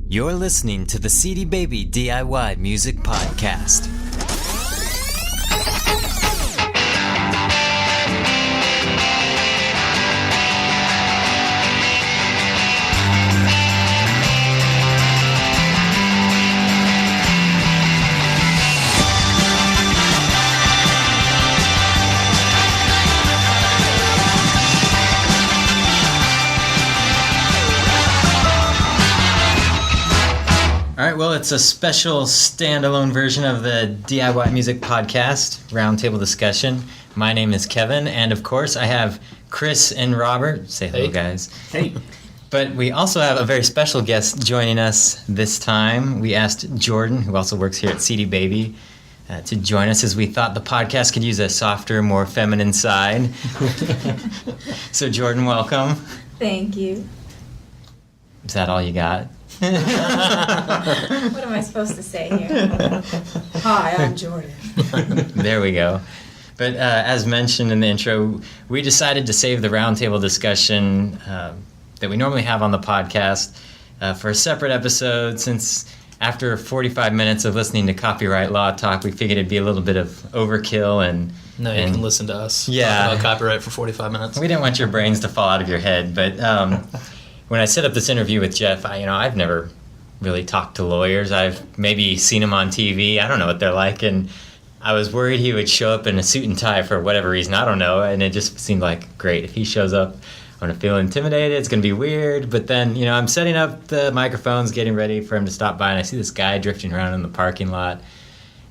You're listening to the CD Baby DIY Music Podcast. Alright, well, it's a special standalone version of the DIY Music Podcast, Roundtable discussion. My name is Kevin, and of course I have Chris and Robert. Say hello, guys. Hey. But we also have a very special guest joining us this time. We asked Jordan, who also works here at CD Baby, to join us as we thought the podcast could use a softer, more feminine side. So Jordan, welcome. Thank you. Is that all you got? What am I supposed to say here? Hi, I'm Jordan. There we go. But as mentioned in the intro, we decided to save the roundtable discussion that we normally have on the podcast for a separate episode, since after 45 minutes of listening to copyright law talk, we figured it'd be a little bit of overkill. And No, you can listen to us talk about copyright for 45 minutes. We didn't want your brains to fall out of your head, but when I set up this interview with Jeff, I've never really talked to lawyers. I've maybe seen them on TV. I don't know what they're like, and I was worried he would show up in a suit and tie for whatever reason. I don't know, and it just seemed like, great. If he shows up, I'm going to feel intimidated. It's going to be weird. But then, I'm setting up the microphones, getting ready for him to stop by, and I see this guy drifting around in the parking lot.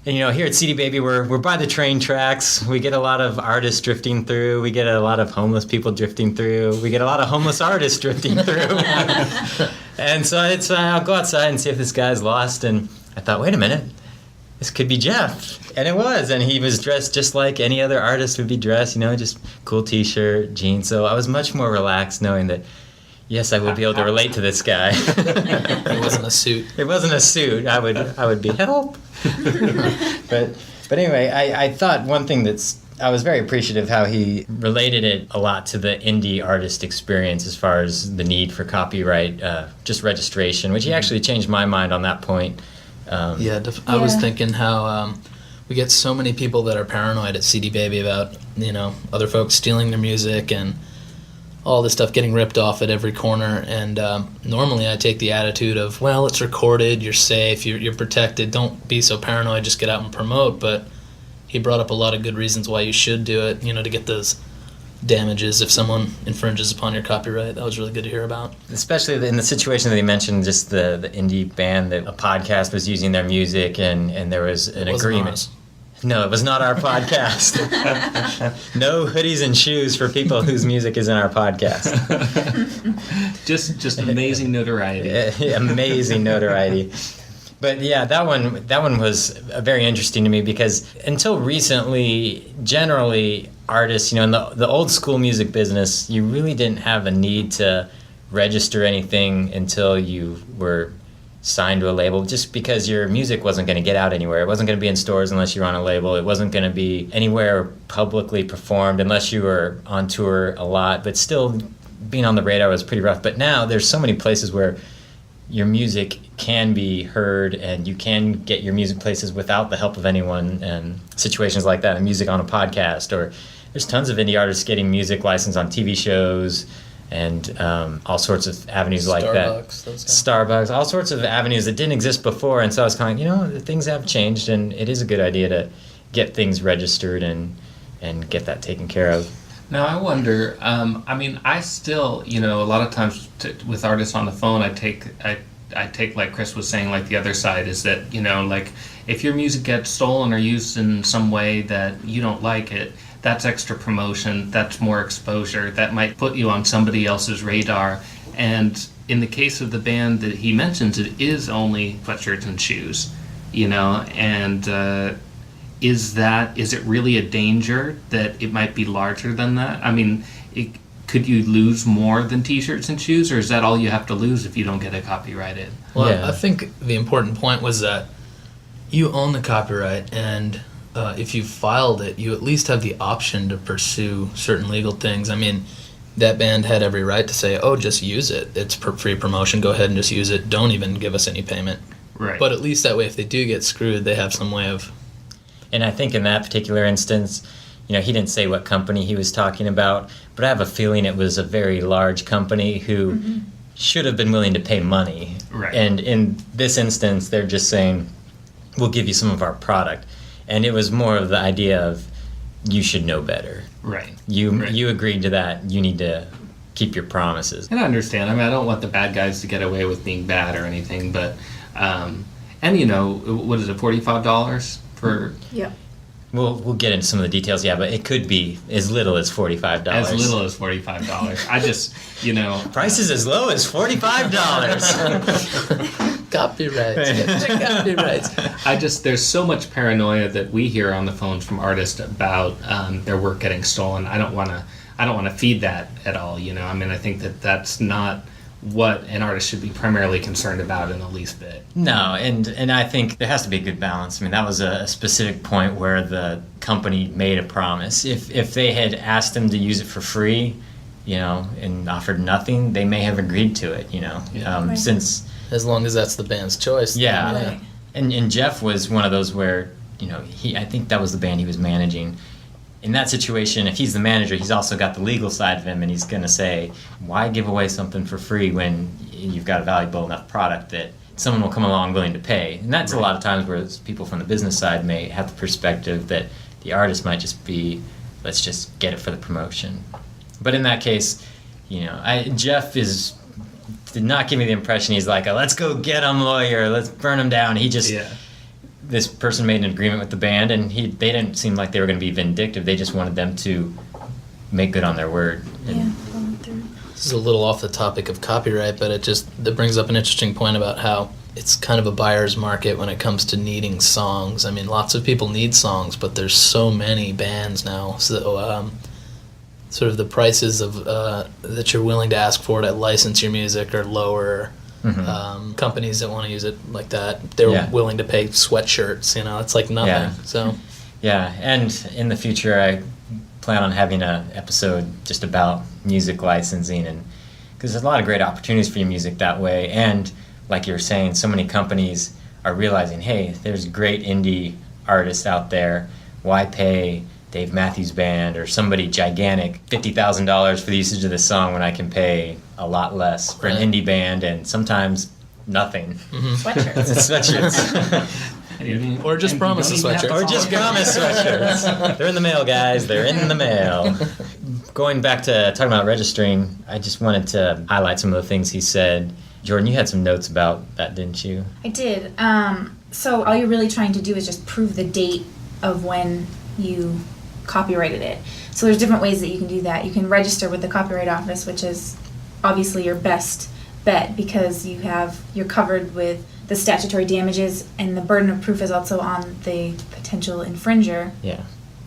And, here at CD Baby, we're by the train tracks. We get a lot of artists drifting through. We get a lot of homeless people drifting through. We get a lot of homeless artists drifting through. And so I'll go outside and see if this guy's lost. And I thought, wait a minute, this could be Jeff. And it was. And he was dressed just like any other artist would be dressed, just cool T-shirt, jeans. So I was much more relaxed knowing that, yes, I would be able to relate to this guy. It wasn't a suit. It wasn't a suit. I would be, help. But anyway, I thought one thing I was very appreciative how he related it a lot to the indie artist experience as far as the need for copyright, just registration, which he actually changed my mind on that point. I was thinking how we get so many people that are paranoid at CD Baby about, other folks stealing their music and all this stuff getting ripped off at every corner. And normally I take the attitude of, well, it's recorded, you're safe, you're protected, don't be so paranoid, just get out and promote. But he brought up a lot of good reasons why you should do it, to get those damages if someone infringes upon your copyright. That was really good to hear about. Especially in the situation that he mentioned, just the indie band, that a podcast was using their music and there was an agreement. Ours. No, it was not our podcast. No hoodies and shoes for people whose music is in our podcast. Just amazing notoriety. Amazing notoriety. But yeah, that one was very interesting to me because until recently, generally artists, in the old school music business, you really didn't have a need to register anything until you were signed to a label, just because your music wasn't going to get out anywhere. It wasn't going to be in stores unless you were on a label. It wasn't going to be anywhere publicly performed unless you were on tour a lot. But still, being on the radar was pretty rough. But now there's so many places where your music can be heard and you can get your music places without the help of anyone, and situations like that, and music on a podcast, or there's tons of indie artists getting music licensed on TV shows and all sorts of avenues like that. Starbucks, all sorts of avenues that didn't exist before. And so I was kind of, things have changed, and it is a good idea to get things registered and get that taken care of. Now, I wonder, I still, a lot of times with artists on the phone, I take, like Chris was saying, like the other side is that, like if your music gets stolen or used in some way that you don't like it, that's extra promotion, that's more exposure, that might put you on somebody else's radar. And in the case of the band that he mentions, it is only sweatshirts and shoes, and is it really a danger that it might be larger than that? Could you lose more than t-shirts and shoes, or is that all you have to lose if you don't get it copyrighted? Well, yeah. I think the important point was that you own the copyright, and if you filed it, you at least have the option to pursue certain legal things. that band had every right to say, oh, just use it. It's free promotion. Go ahead and just use it. Don't even give us any payment. Right. But at least that way, if they do get screwed, they have some way of... And I think in that particular instance, he didn't say what company he was talking about, but I have a feeling it was a very large company who should have been willing to pay money. Right. And in this instance, they're just saying, we'll give you some of our product. And it was more of the idea of, you should know better. Right. You agreed to that. You need to keep your promises. And I understand. I mean, I don't want the bad guys to get away with being bad or anything, but, and what is it, $45 for? Yep. We'll get into some of the details, but it could be as little as $45. As little as $45. I just, Prices as low as $45. Copyrights. There's so much paranoia that we hear on the phones from artists about their work getting stolen. I don't want to feed that at all. I mean, I think that's not what an artist should be primarily concerned about in the least bit. No, and I think there has to be a good balance. I mean, that was a specific point where the company made a promise. If they had asked them to use it for free, and offered nothing, they may have agreed to it, Right. Since... As long as that's the band's choice. Yeah. Right. And Jeff was one of those where, I think that was the band he was managing. In that situation, if he's the manager, he's also got the legal side of him, and he's going to say, why give away something for free when you've got a valuable enough product that someone will come along willing to pay? And that's a lot of times where people from the business side may have the perspective that the artist might just be, let's just get it for the promotion. But in that case, Jeff did not give me the impression he's like, let's go get him, lawyer, let's burn him down. He just... Yeah. This person made an agreement with the band, and they didn't seem like they were going to be vindictive. They just wanted them to make good on their word. Following through. This is a little off the topic of copyright, but that brings up an interesting point about how it's kind of a buyer's market when it comes to needing songs. I mean, lots of people need songs, but there's so many bands now. So sort of the prices of that you're willing to ask for to license your music are lower. Mm-hmm. Companies that want to use it like that, they're willing to pay sweatshirts. It's like nothing. Yeah. So, and in the future, I plan on having an episode just about music licensing, and because there's a lot of great opportunities for your music that way. And like you were saying, so many companies are realizing, hey, there's great indie artists out there. Why pay Dave Matthews Band or somebody gigantic $50,000 for the usage of this song when I can pay a lot less for an indie band and sometimes nothing? Sweatshirts. Or just promise a sweatshirt. Or just promise sweatshirts. They're in the mail, guys. They're in the mail. Going back to talking about registering, I just wanted to highlight some of the things he said. Jordan, you had some notes about that, didn't you? I did. So all you're really trying to do is just prove the date of when you copyrighted it. So there's different ways that you can do that. You can register with the Copyright Office, which is obviously your best bet because you're covered with the statutory damages, and the burden of proof is also on the potential infringer. Yeah.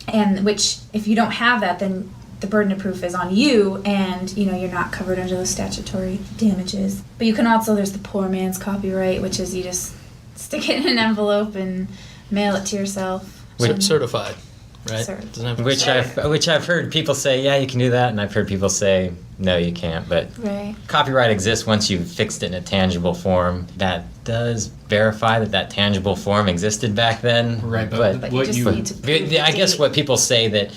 And which, if you don't have that, then the burden of proof is on you, and you're not covered under those statutory damages. But you can also, there's the poor man's copyright, which is you just stick it in an envelope and mail it to yourself. Certified. Right. Which I've heard people say, yeah, you can do that, and I've heard people say, no, you can't. But copyright exists once you've fixed it in a tangible form. That does verify that tangible form existed back then. Right, but you just need to prove I guess what people say that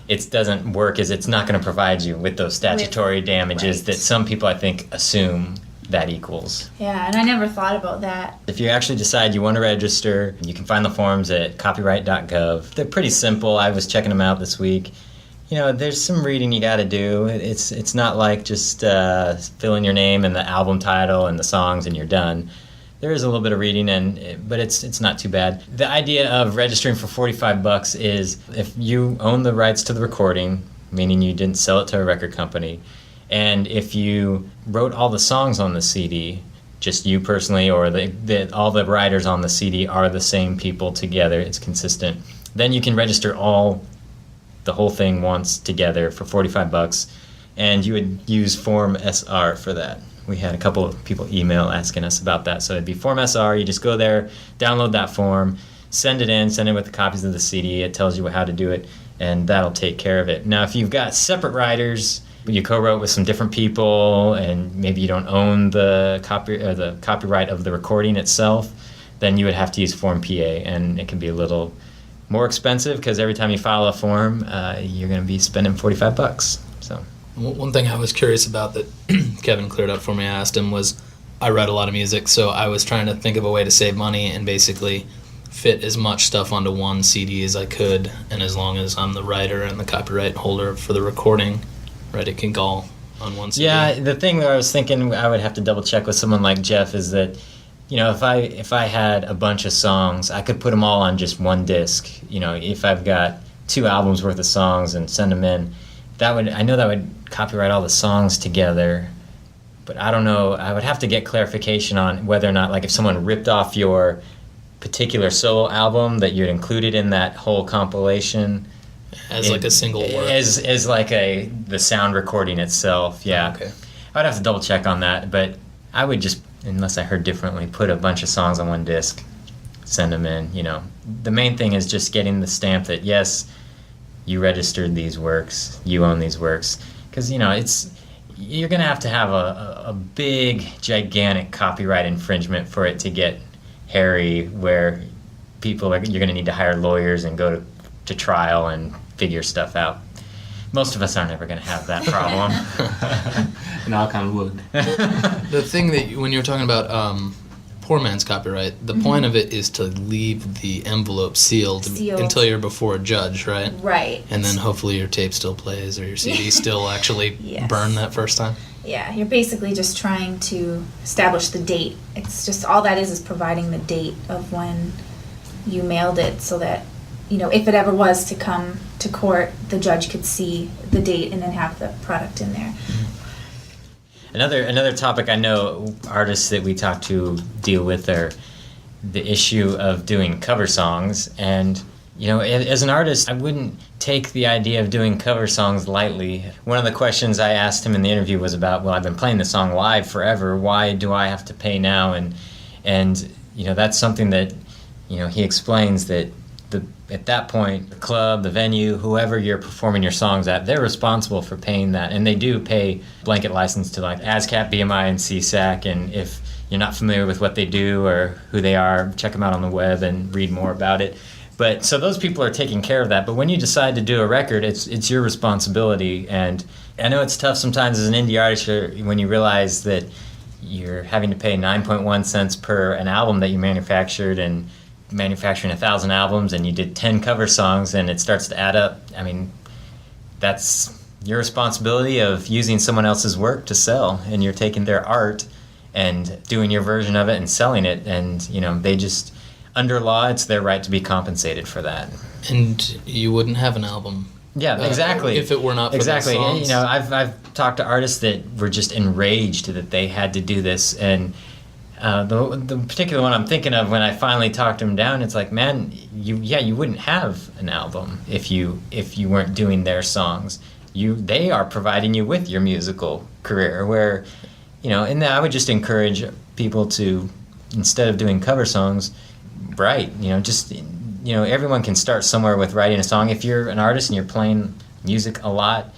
it doesn't work is it's not going to provide you with those statutory damages that some people, I think, assume that equals. Yeah, and I never thought about that. If you actually decide you want to register, you can find the forms at copyright.gov. They're pretty simple. I was checking them out this week. There's some reading you got to do. It's not like just fill in your name and the album title and the songs and you're done. There is a little bit of reading, but it's not too bad. The idea of registering for $45 is if you own the rights to the recording, meaning you didn't sell it to a record company, and if you wrote all the songs on the CD, just you personally, or all the writers on the CD are the same people together, it's consistent, then you can register the whole thing once together for $45, and you would use Form SR for that. We had a couple of people email asking us about that. So it'd be Form SR. You just go there, download that form, send it with the copies of the CD. It tells you how to do it, and that'll take care of it. Now, if you've got separate writers you co-wrote with some different people, and maybe you don't own the copyright of the recording itself, then you would have to use Form PA, and it can be a little more expensive because every time you file a form, you're going to be spending $45. So one thing I was curious about that Kevin cleared up for me, I asked him, was I write a lot of music, so I was trying to think of a way to save money and basically fit as much stuff onto one CD as I could, and as long as I'm the writer and the copyright holder for the recording, right, it can go all on one CD. Yeah, the thing that I was thinking I would have to double check with someone like Jeff is that, you know, if I had a bunch of songs, I could put them all on just one disc. You know, if I've got 2 albums worth of songs and send them in, I know that would copyright all the songs together. But I don't know, I would have to get clarification on whether or not, like, if someone ripped off your particular solo album that you'd included in that whole compilation as like a single work, as like the sound recording itself. Yeah. Okay. I'd have to double check on that, but I would just, unless I heard differently, put a bunch of songs on one disc, send them in. You know, the main thing is just getting the stamp that yes, you registered these works, you own these works, because you know you're gonna have a big, gigantic copyright infringement for it to get hairy, where you're going to need to hire lawyers and go to trial and figure stuff out. Most of us aren't ever going to have that problem. Knock on wood. The thing that when you were talking about poor man's copyright, the point of it is to leave the envelope sealed until you're before a judge, right? Right. And then hopefully your tape still plays or your CD still actually Yes. burn that first time. Yeah, you're basically just trying to establish the date. It's just all that is providing the date of when you mailed it, so that, you know, if it ever was to come to court, the judge could see the date and then have the product in there. Another topic I know artists that we talk to deal with are the issue of doing cover songs. And, you know, as an artist, I wouldn't take the idea of doing cover songs lightly. One of the questions I asked him in the interview was about, well, I've been playing the song live forever. Why do I have to pay now? And you know, that's something that, you know, he explains that at that point, the club, the venue, whoever you're performing your songs at, they're responsible for paying that. And they do pay blanket license to like ASCAP, BMI, and CSAC. And if you're not familiar with what they do or who they are, check them out on the web and read more about it. But so those people are taking care of that. But when you decide to do a record, it's your responsibility. And I know it's tough sometimes as an indie artist when you realize that you're having to pay 9.1 cents per an album that you manufactured, and manufacturing 1,000 albums, and you did 10 cover songs, and it starts to add up. I mean, that's your responsibility of using someone else's work to sell, and you're taking their art and doing your version of it and selling it. And, you know, they just, under law, it's their right to be compensated for that. And you wouldn't have an album. Yeah, exactly. If it were not for exactly. those songs. You know, I've talked to artists that were just enraged that they had to do this, and the particular one I'm thinking of, when I finally talked him down, it's like, man, you wouldn't have an album if you weren't doing their songs. They are providing you with your musical career. Where, you know, and I would just encourage people to, instead of doing cover songs, write. You know, just, you know, everyone can start somewhere with writing a song. If you're an artist and you're playing music a lot,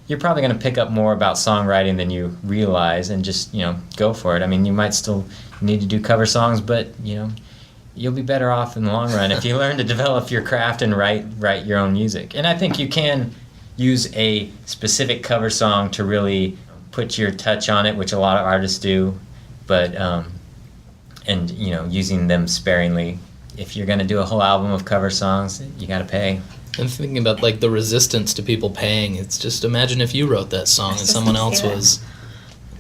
you're probably going to pick up more about songwriting than you realize, and just, you know, go for it. I mean, you might still need to do cover songs, but, you know, you'll be better off in the long run if you learn to develop your craft and write your own music. And I think you can use a specific cover song to really put your touch on it, which a lot of artists do, but and, you know, using them sparingly. If you're going to do a whole album of cover songs, you got to pay. And thinking about, like, the resistance to people paying, it's just, imagine if you wrote that song and someone else was,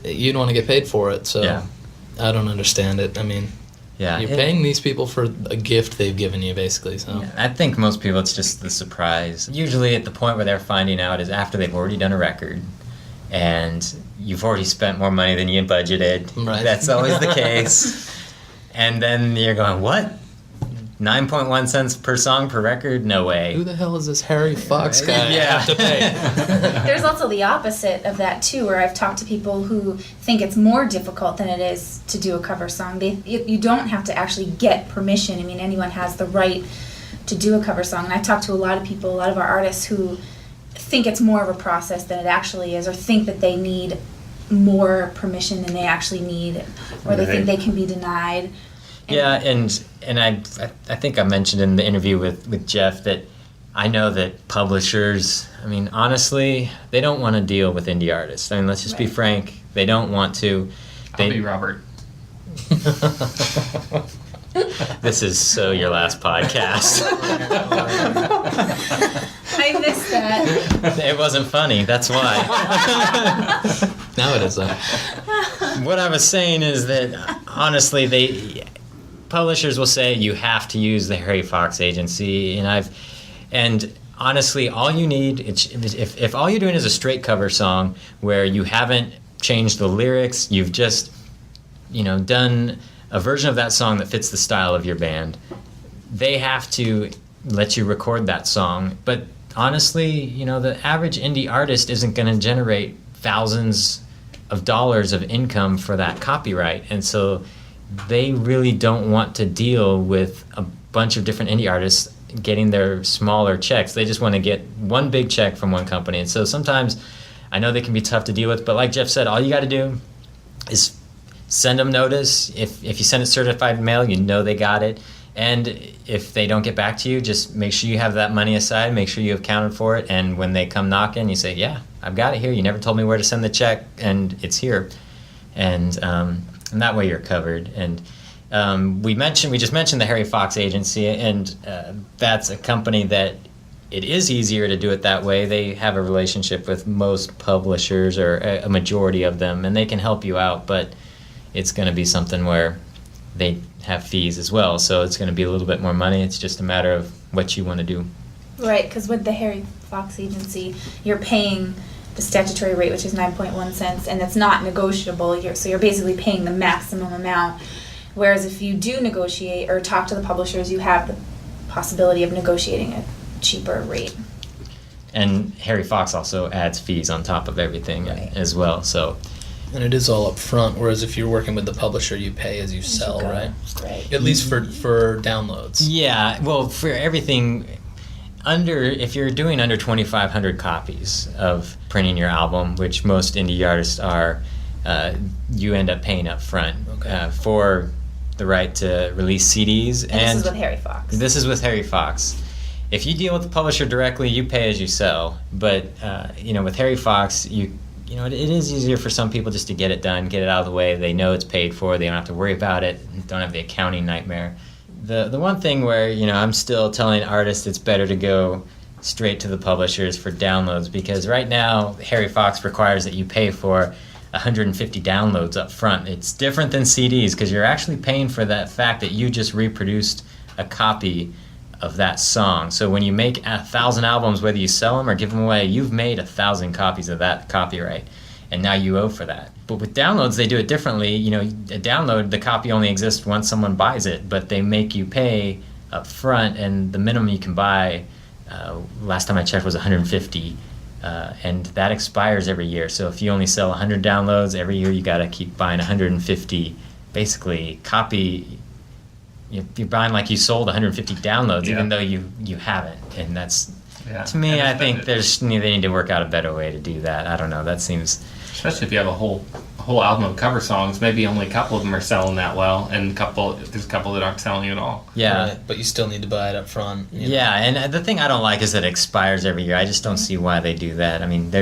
you'd want to get paid for it. So Yeah. I don't understand it. I mean, Yeah, you're paying these people for a gift they've given you, basically. So Yeah, I think most people, it's just the surprise. Usually at the point where they're finding out is after they've already done a record, and you've already spent more money than you budgeted. Right. That's always the case. And then you're going, what? 9.1 cents per song per record? No way. who the hell is this Harry Fox guy? Yeah. I have to pay. There's also the opposite of that too, where I've talked to people who think it's more difficult than it is to do a cover song. You don't have to actually get permission. I mean, anyone has the right to do a cover song. And I've talked to a lot of people, a lot of our artists who think it's more of a process than it actually is, or think that they need more permission than they actually need, or they think they can be denied. Yeah, and I think I mentioned in the interview with Jeff that I know that publishers, I mean, honestly, they don't want to deal with indie artists. I mean, let's just be frank. They don't want to. I'll be Robert. This is so your last podcast. I missed that. It wasn't funny, that's why. Now it is, though. What I was saying is that, honestly, publishers will say you have to use the Harry Fox agency, and honestly, all you need, if all you're doing is a straight cover song where you haven't changed the lyrics, you've just, done a version of that song that fits the style of your band, they have to let you record that song. But honestly, the average indie artist isn't going to generate thousands of dollars of income for that copyright, and so they really don't want to deal with a bunch of different indie artists getting their smaller checks. They just want to get one big check from one company. And so sometimes I know they can be tough to deal with, but like Jeff said, all you got to do is send them notice. If you send it certified mail, they got it. And if they don't get back to you, just make sure you have that money aside, make sure you have accounted for it, and when they come knocking, you say, yeah, I've got it here. You never told me where to send the check, and it's here. And that way you're covered. And we just mentioned the Harry Fox agency, and that's a company that it is easier to do it that way. They have a relationship with most publishers, or a majority of them, and they can help you out, but it's going to be something where they have fees as well, so it's going to be a little bit more money. It's just a matter of what you want to do. Right, because with the Harry Fox agency, you're paying the statutory rate, which is 9.1 cents, and it's not negotiable. So you're basically paying the maximum amount. Whereas if you do negotiate or talk to the publishers, you have the possibility of negotiating a cheaper rate. And Harry Fox also adds fees on top of everything as well. So. And it is all up front, whereas if you're working with the publisher, you pay as you sell, right? Right. At least for downloads. Yeah, well, for everything if you're doing under 2,500 copies of printing your album, which most indie artists are, you end up paying up front for the right to release CDs. And this is with Harry Fox. This is with Harry Fox. If you deal with the publisher directly, you pay as you sell. But with Harry Fox, it is easier for some people just to get it done, get it out of the way. They know it's paid for. They don't have to worry about it. Don't have the accounting nightmare. The one thing where, I'm still telling artists it's better to go straight to the publishers for downloads, because right now Harry Fox requires that you pay for 150 downloads up front. It's different than CDs because you're actually paying for that fact that you just reproduced a copy of that song. So when you make 1,000 albums, whether you sell them or give them away, you've made 1,000 copies of that copyright, and now you owe for that. But with downloads, they do it differently. A download, the copy only exists once someone buys it, but they make you pay up front, and the minimum you can buy, last time I checked, was 150, and that expires every year. So if you only sell 100 downloads, every year you got to keep buying 150, basically copy. You're buying like you sold 150 downloads, even though you haven't, and that's to me. I think they need to work out a better way to do that. I don't know. That seems, especially if you have a whole album of cover songs, maybe only a couple of them are selling that well, and there's a couple that aren't selling at all. Yeah, right, but you still need to buy it up front. Yeah, and the thing I don't like is that it expires every year. I just don't see why they do that. I mean,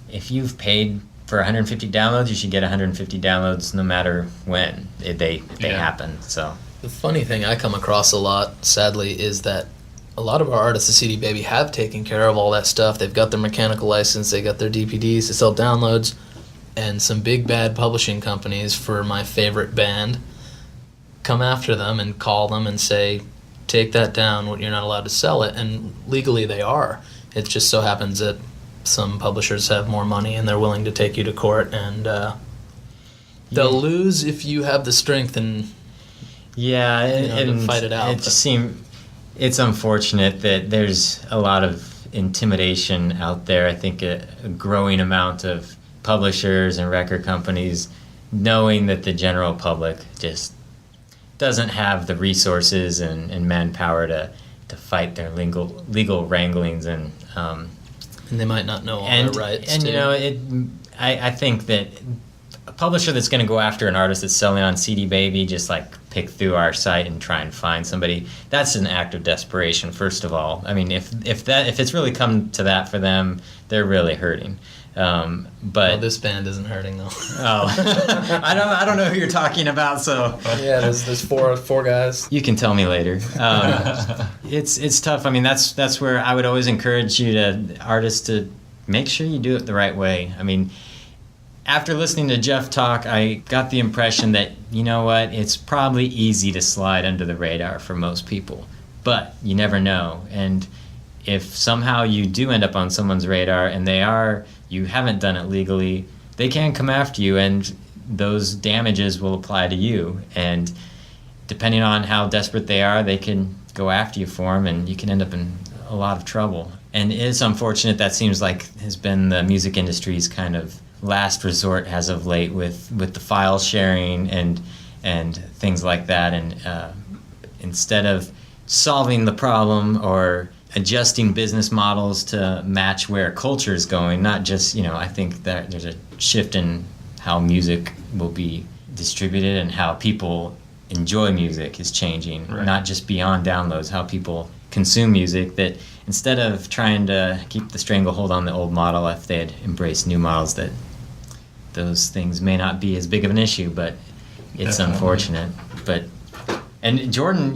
if you've paid for 150 downloads, you should get 150 downloads no matter when they happen. So. The funny thing I come across a lot, sadly, is that a lot of our artists at CD Baby have taken care of all that stuff. They've got their mechanical license, they got their DPDs to sell downloads, and some big bad publishing companies for my favorite band come after them and call them and say, take that down, you're not allowed to sell it, and legally they are. It just so happens that some publishers have more money and they're willing to take you to court, and they'll lose if you have the strength and and fight it out. It's unfortunate that there's a lot of intimidation out there. I think a growing amount of publishers and record companies knowing that the general public just doesn't have the resources and manpower to fight their legal wranglings, and And they might not know all and their rights. and too. you know I think that a publisher that's going to go after an artist that's selling on CD Baby, just like pick through our site and try and find somebody, that's an act of desperation, first of all. I mean, if it's really come to that for them, they're really hurting. But well, this band isn't hurting though. Oh, I don't know who you're talking about. So yeah, there's four guys. you can tell me later. It's tough. I mean, that's where I would always encourage artists to make sure you do it the right way. I mean, after listening to Jeff talk, I got the impression that, you know what, it's probably easy to slide under the radar for most people, but you never know. And if somehow you do end up on someone's radar and you haven't done it legally, they can come after you, and those damages will apply to you. And depending on how desperate they are, they can go after you for them, and you can end up in a lot of trouble. And it is unfortunate. That seems like has been the music industry's kind of last resort as of late, with the file sharing and things like that. And instead of solving the problem or adjusting business models to match where culture is going, not just, I think that there's a shift in how music will be distributed and how people enjoy music is changing, right. Not just beyond downloads, how people consume music, that instead of trying to keep the stranglehold on the old model, if they had embraced new models, that those things may not be as big of an issue, but it's Definitely. Unfortunate. And Jordan,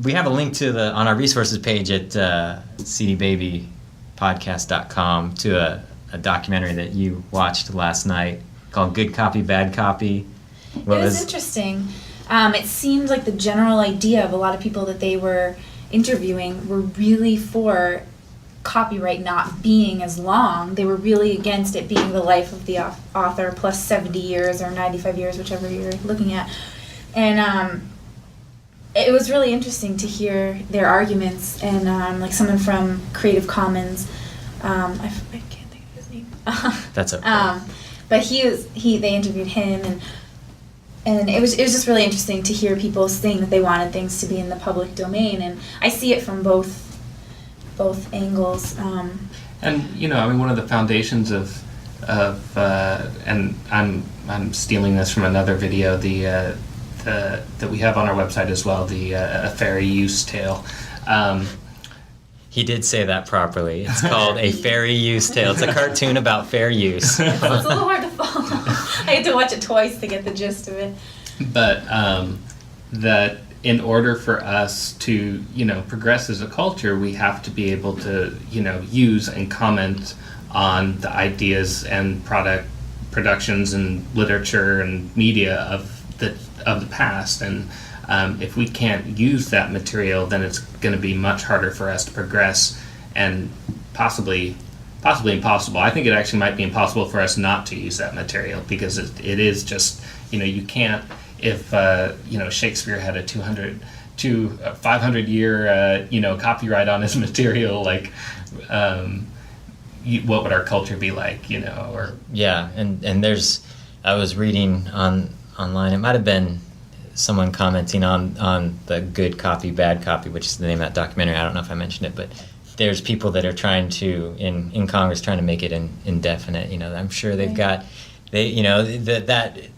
we have a link to on our resources page at cdbabypodcast.com to a documentary that you watched last night called Good Copy, Bad Copy. It was interesting. It seemed like the general idea of a lot of people that they were interviewing were really for copyright not being as long. They were really against it being the life of the author plus 70 years or 95 years, whichever you're looking at. And it was really interesting to hear their arguments, and like someone from Creative Commons, I can't think of his name. That's okay. But they interviewed him, and it was just really interesting to hear people saying that they wanted things to be in the public domain, and I see it from both angles. And one of the foundations of and I'm stealing this from another video, that we have on our website as well, the A Fair Use Tale. He did say that properly. It's called A Fair Use Tale. It's a cartoon about fair use. It's a little hard to follow. I had to watch it twice to get the gist of it. But that in order for us to, progress as a culture, we have to be able to, use and comment on the ideas and productions and literature and media of the past. And if we can't use that material, then it's going to be much harder for us to progress, and possibly impossible. I think it actually might be impossible for us not to use that material, because it is just, you can't. If Shakespeare had a 500 year copyright on his material, like what would our culture be like? Or yeah, and I was reading online. It might have been someone commenting on the Good Copy, Bad Copy, which is the name of that documentary. I don't know if I mentioned it, but there's people that are trying to in Congress trying to make it indefinite. I'm sure they've got that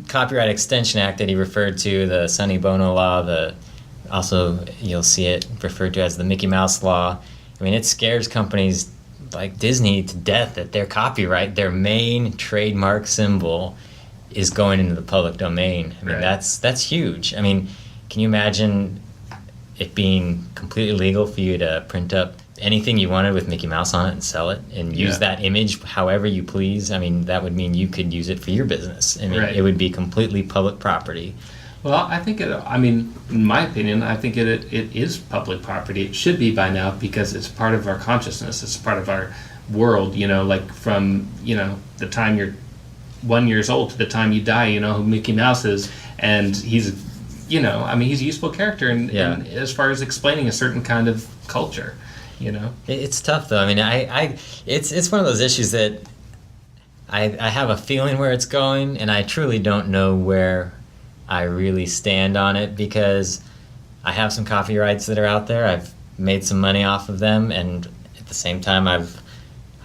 Copyright Extension Act that he referred to, the Sonny Bono law, also you'll see it referred to as the Mickey Mouse law. I mean, it scares companies like Disney to death that their copyright, their main trademark symbol, is going into the public domain. I mean, right. that's huge. I mean, can you imagine it being completely legal for you to print up anything you wanted with Mickey Mouse on it and sell it and use that image however you please? I mean, that would mean you could use it for your business. I mean, right. It would be completely public property. Well, I think in my opinion, I think it is public property. It should be by now, because it's part of our consciousness. It's part of our world, like from, the time you're 1 year old to the time you die, who Mickey Mouse is. And he's, he's a useful character in as far as explaining a certain kind of culture, It's tough, though. I mean, it's one of those issues that I have a feeling where it's going, and I truly don't know where I really stand on it, because I have some copyrights that are out there. I've made some money off of them, and at the same time, I've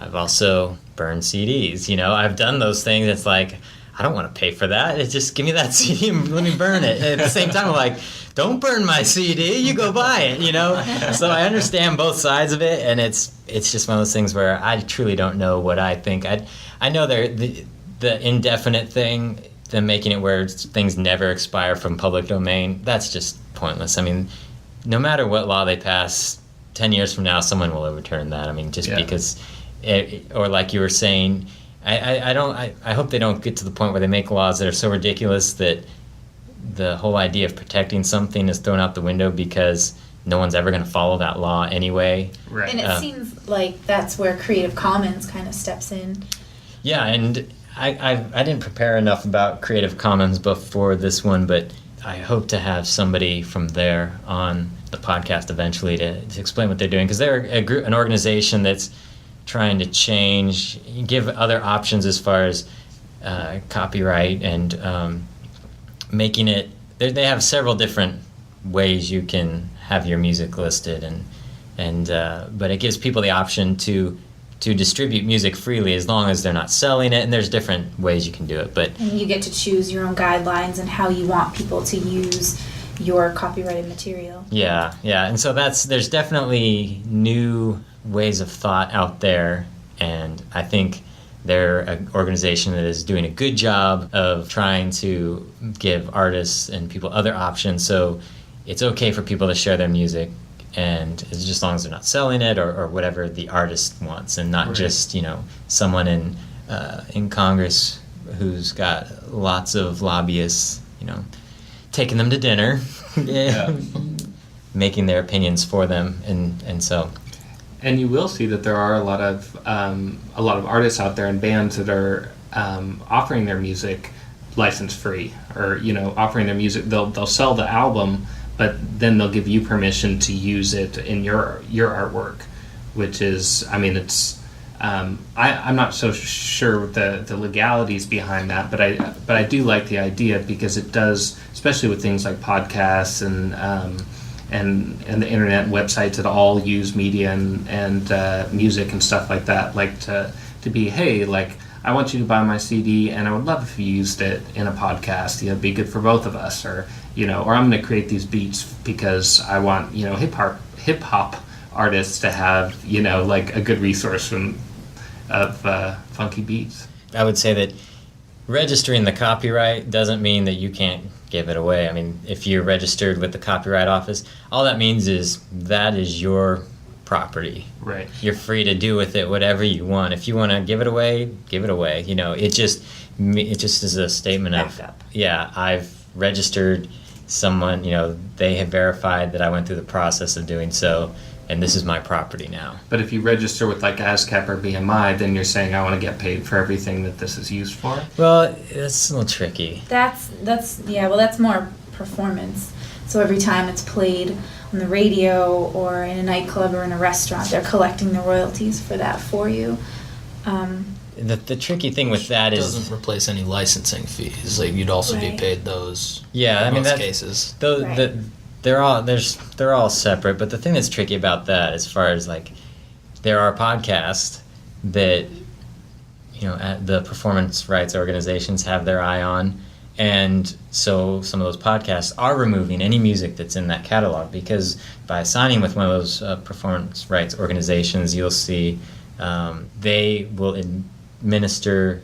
I've also burned CDs. I've done those things. It's like, I don't want to pay for that. It's just give me that CD and let me burn it. And at the same time, I'm like, don't burn my CD. You go buy it. So I understand both sides of it, and it's just one of those things where I truly don't know what I think. I know the indefinite thing, them making it where things never expire from public domain. That's just pointless. I mean, no matter what law they pass, 10 years from now, someone will overturn that. I mean, because, or like you were saying. I hope they don't get to the point where they make laws that are so ridiculous that the whole idea of protecting something is thrown out the window because no one's ever going to follow that law anyway. Right. And it seems like that's where Creative Commons kind of steps in. Yeah, and I didn't prepare enough about Creative Commons before this one, but I hope to have somebody from there on the podcast eventually to explain what they're doing, because they're an organization that's trying to give other options as far as copyright and making it. They have several different ways you can have your music listed, but it gives people the option to distribute music freely as long as they're not selling it. And there's different ways you can do it, and you get to choose your own guidelines and how you want people to use your copyrighted material. Yeah, and so there's definitely new ways of thought out there, and I think they're an organization that is doing a good job of trying to give artists and people other options, so it's okay for people to share their music, and it's just as long as they're not selling it or whatever the artist wants, and not just someone in Congress who's got lots of lobbyists taking them to dinner making their opinions for them, and so. And you will see that there are a lot of artists out there and bands that are offering their music license free, or offering their music. They'll sell the album, but then they'll give you permission to use it in your artwork, which is, I mean, it's. I'm not so sure the legalities behind that, but I do like the idea, because it does, especially with things like podcasts and the internet and websites that all use media and music and stuff like that, like to be, hey, like, I want you to buy my CD, and I would love if you used it in a podcast. It'd be good for both of us, or or I'm going to create these beats because I want hip hop artists to have like a good resource of funky beats. I would say that registering the copyright doesn't mean that you can't give it away. I mean, if you're registered with the Copyright Office, all that means is that is your property. Right. You're free to do with it whatever you want. If you want to give it away, give it away. It just is a statement of, I've registered someone, they have verified that I went through the process of doing so, and this is my property now. But if you register with like ASCAP or BMI, then you're saying I want to get paid for everything that this is used for? Well, that's a little tricky. That's more performance. So every time it's played on the radio or in a nightclub or in a restaurant, they're collecting the royalties for that for you. The tricky thing with that is doesn't replace any licensing fees. Like, you'd also be paid those. Yeah, in most cases. They're all separate. But the thing that's tricky about that, as far as like, there are podcasts that at the performance rights organizations have their eye on, and so some of those podcasts are removing any music that's in that catalog, because by signing with one of those performance rights organizations, you'll see they will administer.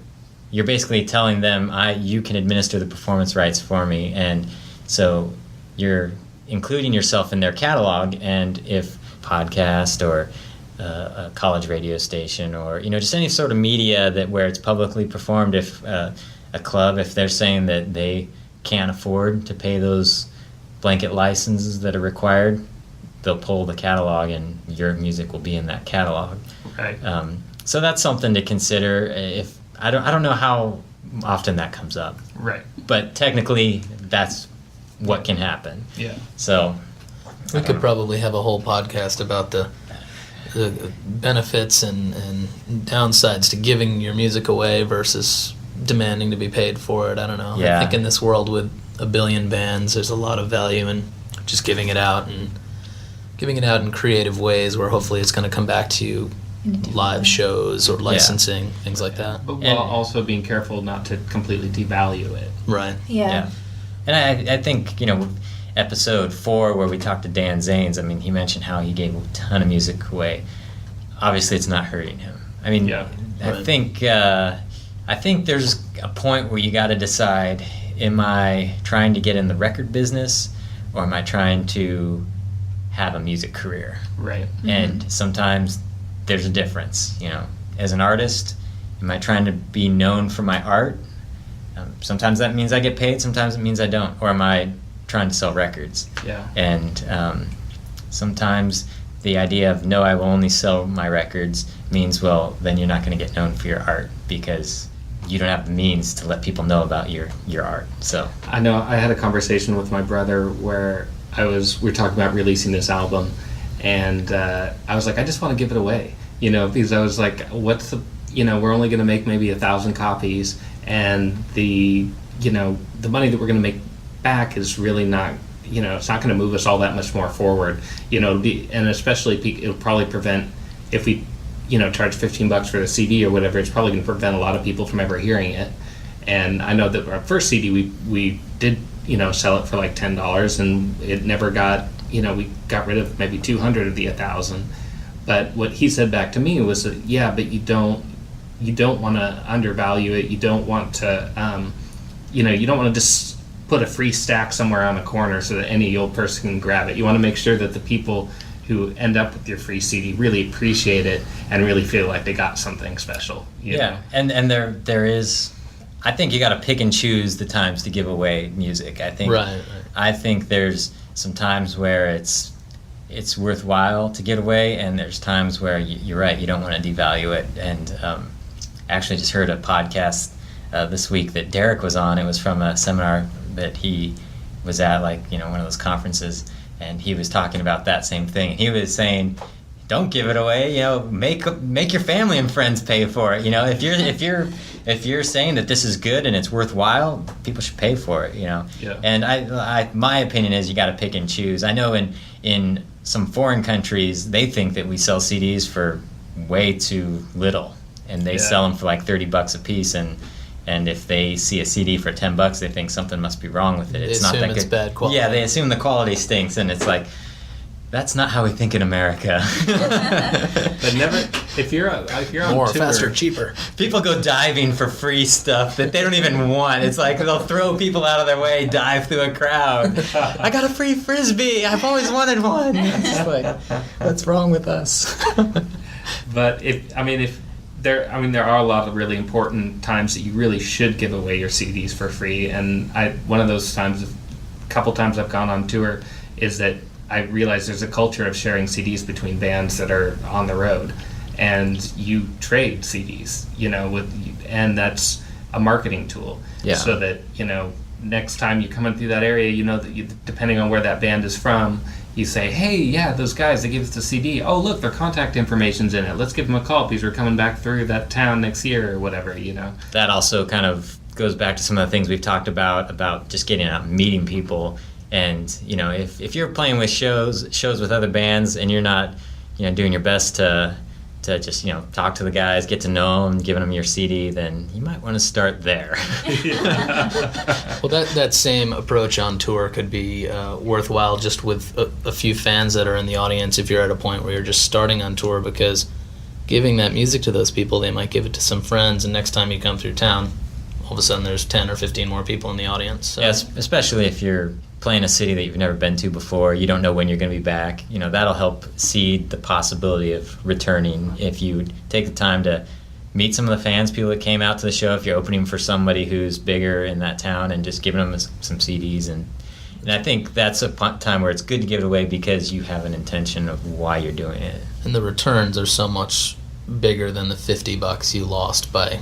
You're basically telling them, you can administer the performance rights for me, and so you're including yourself in their catalog. And if podcast or a college radio station, or just any sort of media that where it's publicly performed, if a club, if they're saying that they can't afford to pay those blanket licenses that are required, they'll pull the catalog, and your music will be in that catalog. Right. So that's something to consider. If I don't know how often that comes up. Right. But technically, that's what can happen. Yeah. So we could probably have a whole podcast about the benefits and downsides to giving your music away versus demanding to be paid for it. I don't know. Yeah. I think in this world with a billion bands, there's a lot of value in just giving it out in creative ways where hopefully it's going to come back to you live shows or licensing, things like that. But while also being careful not to completely devalue it. Right. Yeah. And I think, episode 4 where we talked to Dan Zanes, I mean, he mentioned how he gave a ton of music away. Obviously, it's not hurting him. I mean, I think there's a point where you got to decide, am I trying to get in the record business or am I trying to have a music career? Right. Mm-hmm. And sometimes there's a difference, As an artist, am I trying to be known for my art? Sometimes that means I get paid, sometimes it means I don't. Or am I trying to sell records? Yeah. And sometimes the idea of, no, I will only sell my records means, well, then you're not going to get known for your art because you don't have the means to let people know about your art. So I know I had a conversation with my brother where we were talking about releasing this album, and I was like, I just want to give it away, because I was like, what's the, we're only going to make maybe 1,000 copies, and the money that we're going to make back is really not, it's not going to move us all that much more forward, it'll be, and especially it'll probably prevent, if we charge $15 for the CD or whatever, it's probably going to prevent a lot of people from ever hearing it. And I know that our first CD we did sell it for like $10, and it never got, we got rid of maybe 200 of the 1,000. But what he said back to me was that, yeah, but you don't want to undervalue it. You don't want to you don't want to just put a free stack somewhere on a corner so that any old person can grab it. You want to make sure that the people who end up with your free CD really appreciate it and really feel like they got something special. You know? And there is, I think you got to pick and choose the times to give away music. I think Right. I think there's some times where it's worthwhile to give away, and there's times where you're right, you don't want to devalue it. And actually just heard a podcast this week that Derek was on. It was from a seminar that he was at, like one of those conferences. And he was talking about that same thing. He was saying, "Don't give it away. Make your family and friends pay for it. If you're saying that this is good and it's worthwhile, people should pay for it. Yeah. And I my opinion is you got to pick and choose. I know in some foreign countries they think that we sell CDs for way too little, and they sell them for like $30 a piece, and if they see a CD for $10, they think something must be wrong with it. It's not that good. It's bad quality. Yeah, they assume the quality stinks, and it's like, that's not how we think in America. But never, if you're on more, tour, faster, cheaper. People go diving for free stuff that they don't even want. It's like they'll throw people out of their way, dive through a crowd. I got a free Frisbee. I've always wanted one. It's just like, what's wrong with us? But there are a lot of really important times that you really should give away your CDs for free, and one of those times, a couple times I've gone on tour, is that I realize there's a culture of sharing CDs between bands that are on the road, and you trade CDs, and that's a marketing tool. Yeah. So that next time you come in through that area, that depending on where that band is from, you say, hey, yeah, those guys, they gave us the CD. Oh, look, their contact information's in it. Let's give them a call because we're coming back through that town next year or whatever, That also kind of goes back to some of the things we've talked about just getting out and meeting people. And, if you're playing with shows with other bands and you're not, doing your best to just, talk to the guys, get to know them, giving them your CD, then you might want to start there. Well, that same approach on tour could be worthwhile just with a few fans that are in the audience if you're at a point where you're just starting on tour, because giving that music to those people, they might give it to some friends, and next time you come through town, all of a sudden there's 10 or 15 more people in the audience. So. Yes, especially if you're playing a city that you've never been to before, you don't know when you're going to be back. That'll help seed the possibility of returning if you take the time to meet some of the fans, people that came out to the show, if you're opening for somebody who's bigger in that town, and just giving them some CDs. And I think that's a time where it's good to give it away because you have an intention of why you're doing it. And the returns are so much bigger than the $50 you lost by,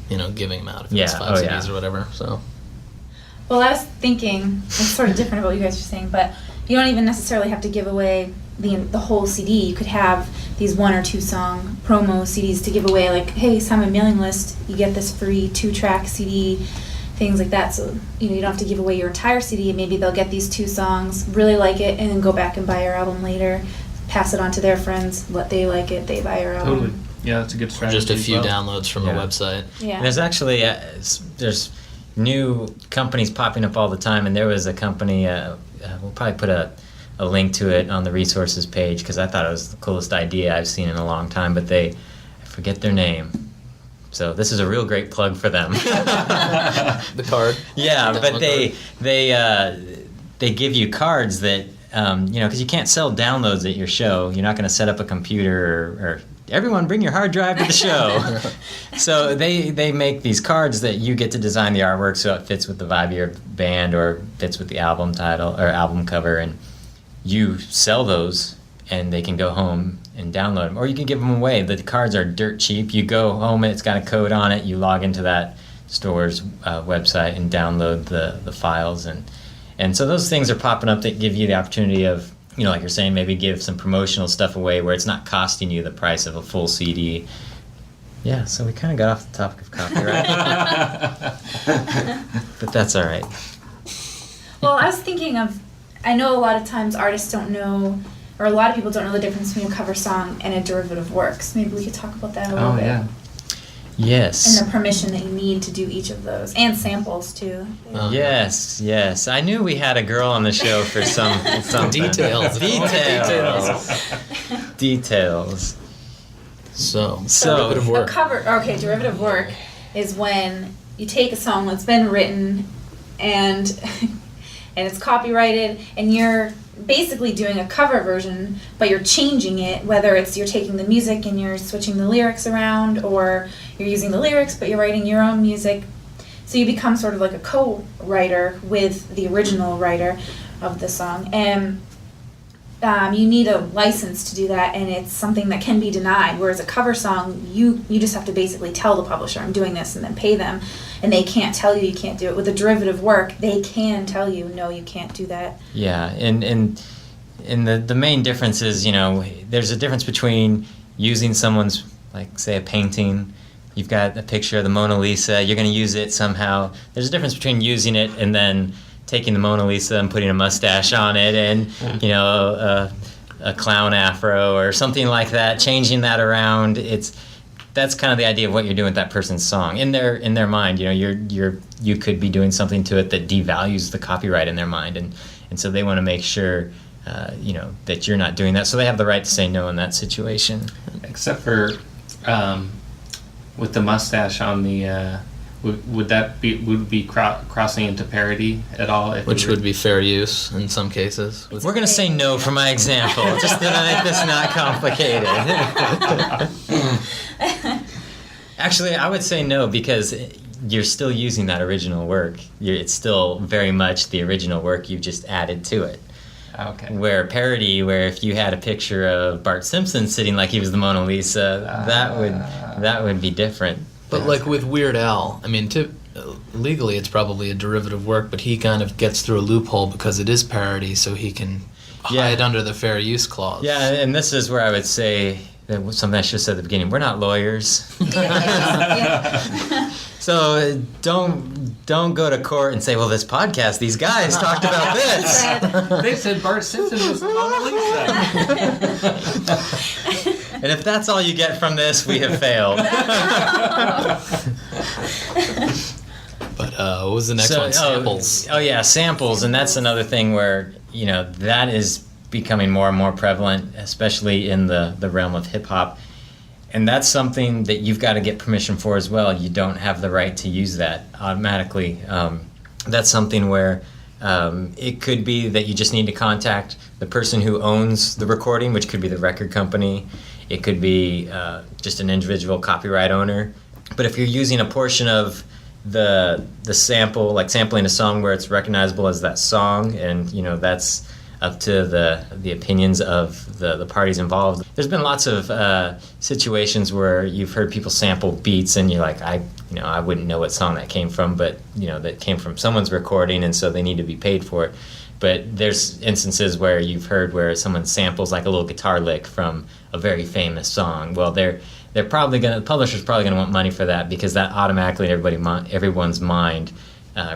giving them out if it's 5 CDs or whatever. So. Well, I was thinking, it's sort of different about what you guys are saying, but you don't even necessarily have to give away the whole CD. You could have these 1 or 2 song promo CDs to give away, like, hey, sign my mailing list, you get this free 2-track CD, things like that. So, you don't have to give away your entire CD. Maybe they'll get these 2 songs, really like it, and then go back and buy your album later, pass it on to their friends, they like it, they buy your album. Yeah, that's a good Or strategy. just a few as well. downloads from Yeah. a website. Yeah. And there's actually there's new companies popping up all the time, and there was a company. We'll probably put a link to it on the resources page because I thought it was the coolest idea I've seen in a long time. But I forget their name. So this is a real great plug for them. The card. Yeah, The but download they give you cards that because you can't sell downloads at your show. You're not going to set up a computer or everyone bring your hard drive to the show. So they make these cards that you get to design the artwork so it fits with the vibe of your band or fits with the album title or album cover, and you sell those and they can go home and download them, or you can give them away. The cards are dirt cheap. You go home and it's got a code on it. You log into that store's website and download the files, and so those things are popping up that give you the opportunity of, like you're saying, maybe give some promotional stuff away where it's not costing you the price of a full CD. Yeah, so we kind of got off the topic of copyright, but that's all right. Well, I was thinking I know a lot of times artists don't know, or a lot of people don't know the difference between a cover song and a derivative work. So maybe we could talk about that a little bit. yeah. Yes. And the permission that you need to do each of those, and samples too. Yes. I knew we had a girl on the show for some Details. Details. So derivative work. Derivative work is when you take a song that's been written and it's copyrighted, and you're basically doing a cover version, but you're changing it, whether it's you're taking the music and you're switching the lyrics around, or you're using the lyrics but you're writing your own music. So you become sort of like a co-writer with the original writer of the song, and you need a license to do that, and it's something that can be denied, whereas a cover song, you just have to basically tell the publisher, I'm doing this, and then pay them, and they can't tell you can't do it. With a derivative work, they can tell you, no, you can't do that. Yeah, and the main difference is, there's a difference between using someone's, like, say, a painting. You've got a picture of the Mona Lisa, you're going to use it somehow. There's a difference between using it and then taking the Mona Lisa and putting a mustache on it and, a clown afro or something like that, changing that around. That's kind of the idea of what you're doing with that person's song. In their mind, you could be doing something to it that devalues the copyright in their mind, and so they want to make sure that you're not doing that. So they have the right to say no in that situation. Except for with the mustache on the would be crossing into parody at all? Which would be fair use in some cases. We're going to say no for my example, just to make this not complicated. Actually, I would say no, because you're still using that original work. It's still very much the original work, you've just added to it. Okay. Where parody, where if you had a picture of Bart Simpson sitting like he was the Mona Lisa, that would be different. But like with Weird Al, I mean, legally it's probably a derivative work, but he kind of gets through a loophole because it is parody, so he can hide under the fair use clause. Yeah, and this is where I would say that was something I should have said at the beginning. We're not lawyers. So don't go to court and say, well, this podcast, these guys talked about this. They said Bart Simpson was the Mona Lisa. And if that's all you get from this, we have failed. But what was the next one? Samples. Oh yeah, samples, and that's another thing where that is becoming more and more prevalent, especially in the realm of hip hop. And that's something that you've got to get permission for as well. You don't have the right to use that automatically. That's something where it could be that you just need to contact the person who owns the recording, which could be the record company. It could be just an individual copyright owner. But if you're using a portion of the sample, like sampling a song where it's recognizable as that song, and that's up to the opinions of the parties involved. There's been lots of situations where you've heard people sample beats and you're like, I wouldn't know what song that came from, but that came from someone's recording, and so they need to be paid for it. But there's instances where you've heard where someone samples like a little guitar lick from a very famous song. Well, the publisher's probably gonna want money for that, because that automatically everyone's mind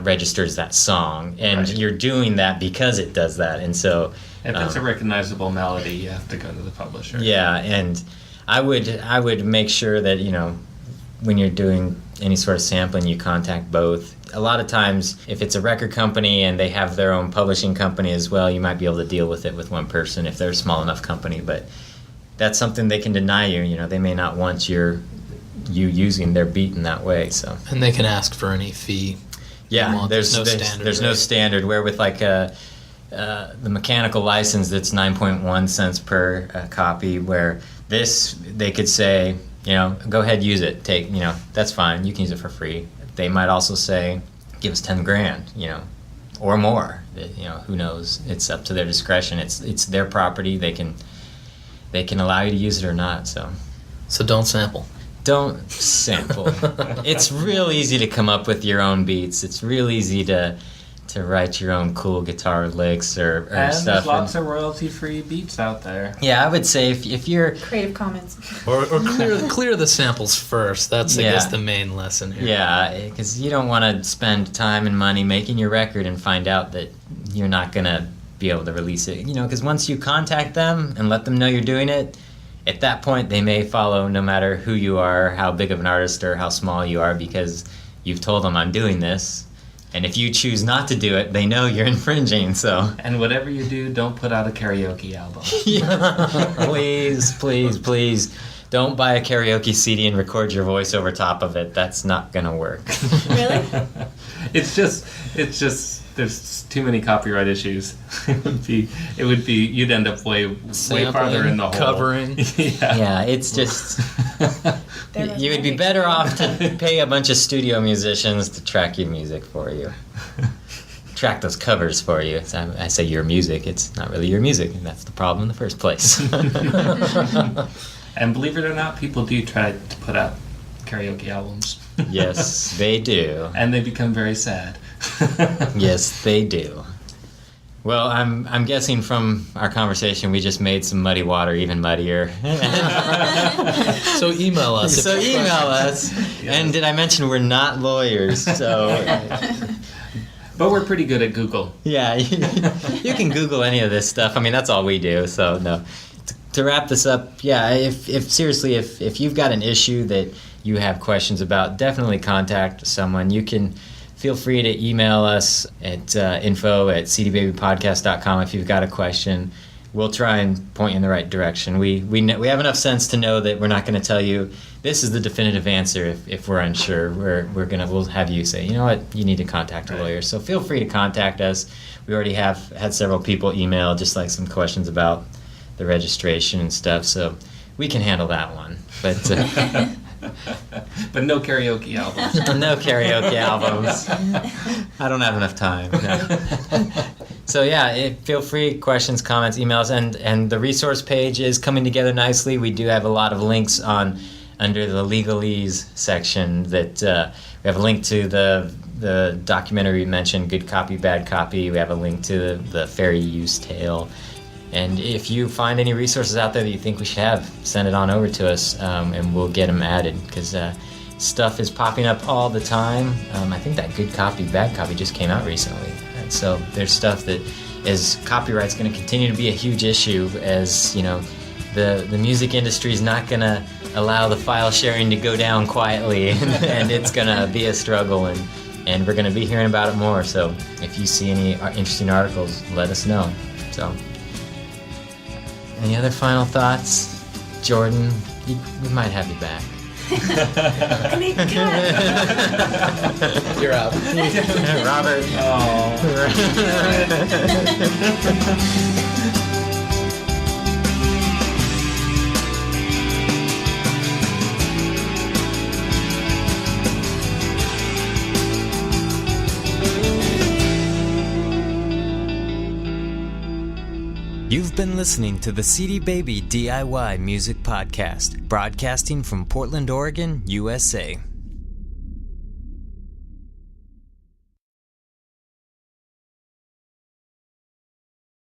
registers that song, and right. You're doing that because it does that, and so if it's a recognizable melody, you have to go to the publisher. Yeah, and I would make sure that, when you're doing any sort of sampling, you contact both. A lot of times, if it's a record company and they have their own publishing company as well, you might be able to deal with it with one person if they're a small enough company. But that's something they can deny you. They may not want you using their beat in that way. So. And they can ask for any fee. Yeah, there's no standard. Where with like the mechanical license, that's 9.1 cents per copy. Where this, they could say, go ahead, use it. That's fine. You can use it for free. They might also say, give us $10,000, or more. Who knows? It's up to their discretion. It's their property. They can allow you to use it or not. So don't sample. Don't sample. It's real easy to come up with your own beats. It's real easy to write your own cool guitar licks or and stuff. There's lots of royalty-free beats out there. Yeah, I would say if you're Creative Commons. or clear the samples first. That's I guess the main lesson here. Yeah, because you don't want to spend time and money making your record and find out that you're not going to be able to release it. Because once you contact them and let them know you're doing it, at that point they may follow no matter who you are, how big of an artist or how small you are, because you've told them I'm doing this. And if you choose not to do it, they know you're infringing, so... And whatever you do, don't put out a karaoke album. Please, don't buy a karaoke CD and record your voice over top of it. That's not gonna work. Really? It's just, there's too many copyright issues. It would be, you'd end up way farther in the hole. Covering. Yeah, it's just... You would be better off to pay a bunch of studio musicians to track your music for you. Track those covers for you. I say your music, it's not really your music, and that's the problem in the first place. And believe it or not, people do try to put out karaoke albums. Yes, they do. And they become very sad. Yes, they do. Well, I'm guessing from our conversation we just made some muddy water even muddier. So email us. Yes. And did I mention we're not lawyers? So. But we're pretty good at Google. Yeah, you can Google any of this stuff. I mean, that's all we do. So no. To wrap this up, yeah, if you've got an issue that you have questions about, definitely contact someone. You can. Feel free to email us at info@cdbabypodcast.com if you've got a question. We'll try and point you in the right direction. We have enough sense to know that we're not going to tell you this is the definitive answer if we're unsure. We'll have you say, you know what, you need to contact a lawyer. So feel free to contact us. We already have had several people email just like some questions about the registration and stuff. So we can handle that one. But but no karaoke albums. No karaoke albums. I don't have enough time. No. So yeah, feel free, questions, comments, emails, and the resource page is coming together nicely. We do have a lot of links under the legalese section that we have a link to the documentary we mentioned, Good Copy, Bad Copy. We have a link to the fair use tale. And if you find any resources out there that you think we should have, send it on over to us, and we'll get them added, because stuff is popping up all the time. I think that Good Copy, Bad Copy just came out recently. And so there's stuff that is copyright's going to continue to be a huge issue, as the music industry is not going to allow the file sharing to go down quietly, and it's going to be a struggle, and we're going to be hearing about it more. So if you see any interesting articles, let us know. So. Any other final thoughts? Jordan, we might have you back. You're out. Robert. You've been listening to the CD Baby DIY Music Podcast, broadcasting from Portland, Oregon, USA.